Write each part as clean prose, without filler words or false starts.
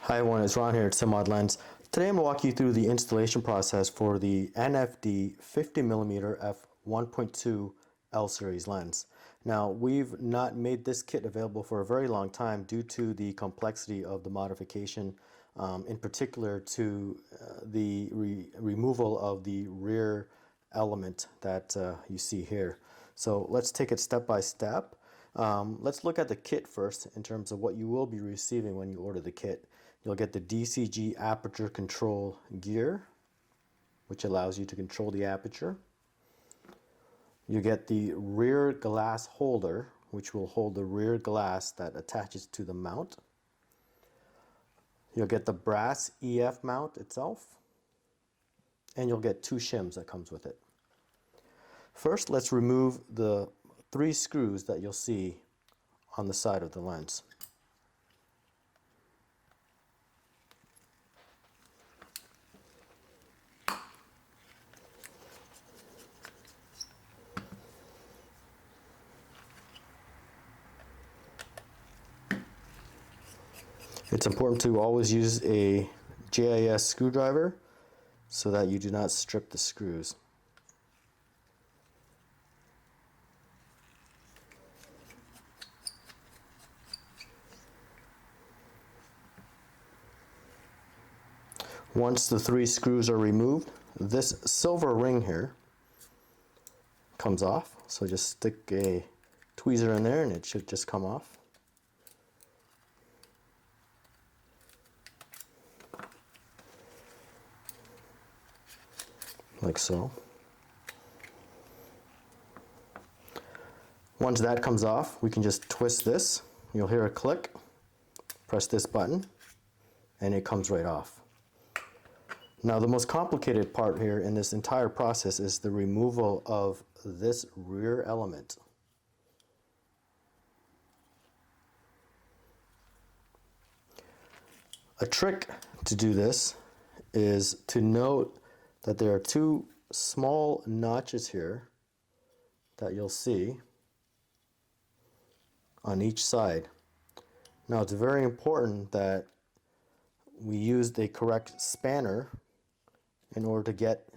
Hi everyone, it's Ron here at Simmod Lens. Today I'm going to walk you through the installation process for the Nfd 50mm f1.2 L series lens. Now we've not made this kit available for a very long time due to the complexity of the modification, in particular to the removal of the rear element that you see here. So let's take it step by step. Let's look at the kit first in terms of what you will be receiving when you order the kit. You'll get the DCG aperture control gear, which allows you to control the aperture. You get the rear glass holder, which will hold the rear glass that attaches to the mount. You'll get the brass EF mount itself, and you'll get 2 shims that comes with it. First, let's remove the 3 screws that you'll see on the side of the lens. It's important to always use a JIS screwdriver so that you do not strip the screws. Once the 3 screws are removed, this silver ring here comes off. So just stick a tweezer in there and it should just come off. Like so. Once that comes off, we can just twist this. You'll hear a click. Press this button and it comes right off. Now the most complicated part here in this entire process is the removal of this rear element. A trick to do this is to note that there are 2 small notches here that you'll see on each side. Now it's very important that we use the correct spanner in order to get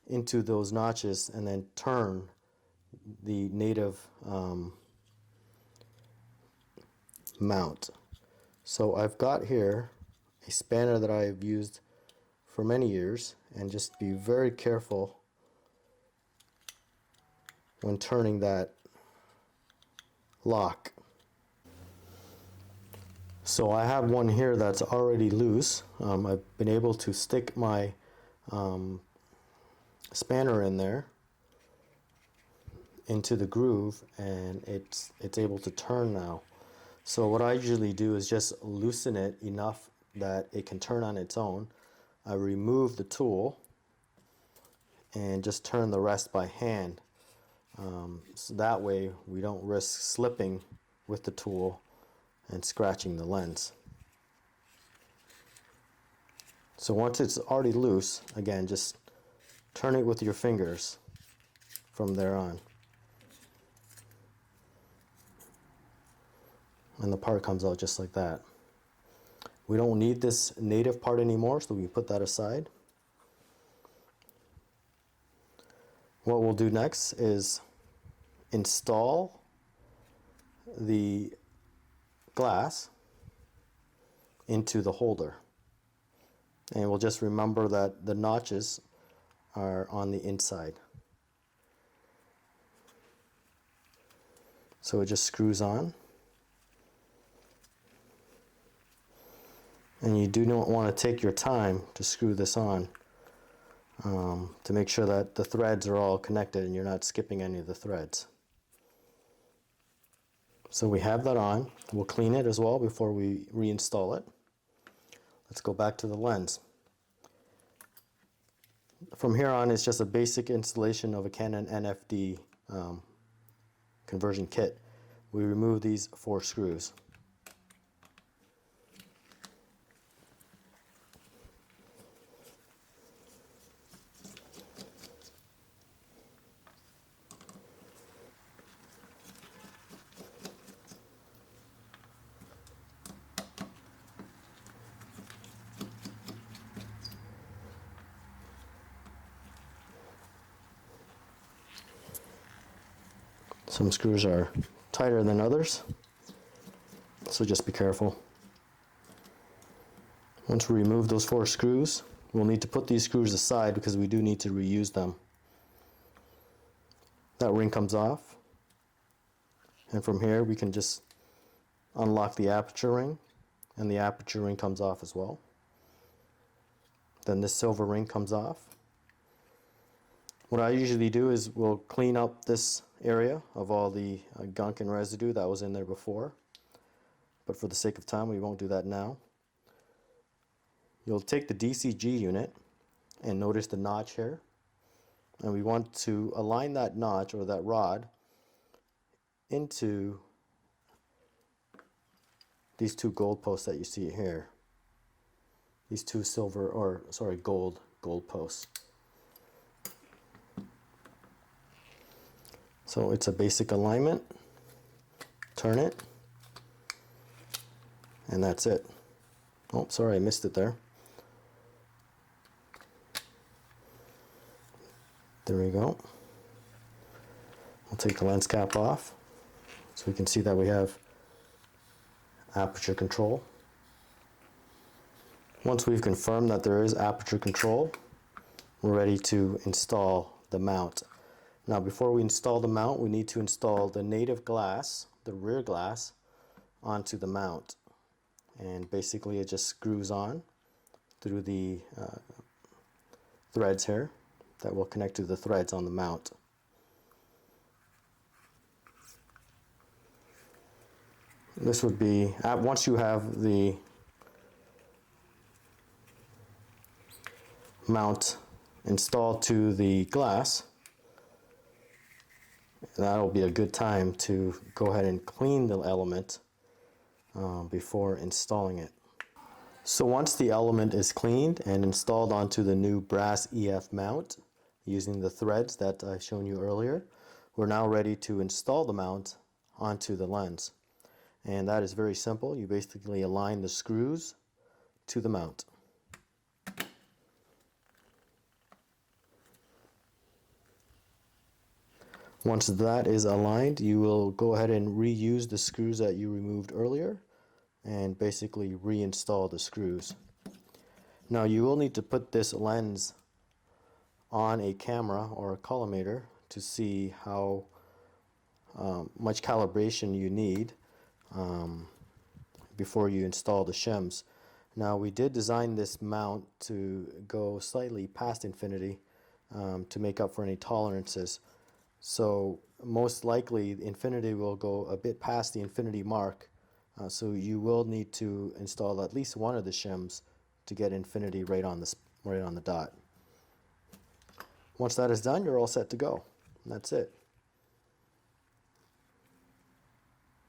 into those notches and then turn the native mount. So I've got here a spanner that I've used for many years, and just be very careful when turning that lock. So I have one here that's already loose. I've been able to stick my spanner in there into the groove, and it's able to turn now. So what I usually do is just loosen it enough that it can turn on its own. I remove the tool and just turn the rest by hand. So that way we don't risk slipping with the tool and scratching the lens. So once it's already loose, again, just turn it with your fingers from there on. And the part comes out just like that. We don't need this native part anymore, so we can put that aside. What we'll do next is install the glass into the holder. And we'll just remember that the notches are on the inside. So it just screws on. And you do not want to take your time to screw this on to make sure that the threads are all connected and you're not skipping any of the threads. So we have that on. We'll clean it as well before we reinstall it. Let's go back to the lens. From here on, it's just a basic installation of a Canon Nfd conversion kit. We remove these 4 screws. Some screws are tighter than others, so just be careful. Once we remove those 4 screws, we'll need to put these screws aside because we do need to reuse them. That ring comes off, and from here we can just unlock the aperture ring, and the aperture ring comes off as well. Then this silver ring comes off. What I usually do is we'll clean up this area of all the gunk and residue that was in there before, but for the sake of time we won't do that now. You'll take the DCG unit and notice the notch here, and we want to align that notch or that rod into these 2 gold posts that you see here. These 2 gold posts. So it's a basic alignment. Turn it, and that's it. Oh, sorry, I missed it there. There we go. I'll take the lens cap off so we can see that we have aperture control. Once we've confirmed that there is aperture control, we're ready to install the mount. Now before we install the mount, we need to install the native glass, the rear glass, onto the mount. And basically it just screws on through the threads here that will connect to the threads on the mount. This would be, once you have the mount installed to the glass, that'll be a good time to go ahead and clean the element before installing it. So once the element is cleaned and installed onto the new brass EF mount using the threads that I've shown you earlier, we're now ready to install the mount onto the lens. And that is very simple. You basically align the screws to the mount. Once that is aligned, you will go ahead and reuse the screws that you removed earlier and basically reinstall the screws. Now you will need to put this lens on a camera or a collimator to see how much calibration you need before you install the shims. Now we did design this mount to go slightly past infinity to make up for any tolerances. So most likely infinity will go a bit past the infinity mark, so you will need to install at least one of the shims to get infinity right on the dot. Once that is done, you're all set to go. And that's it.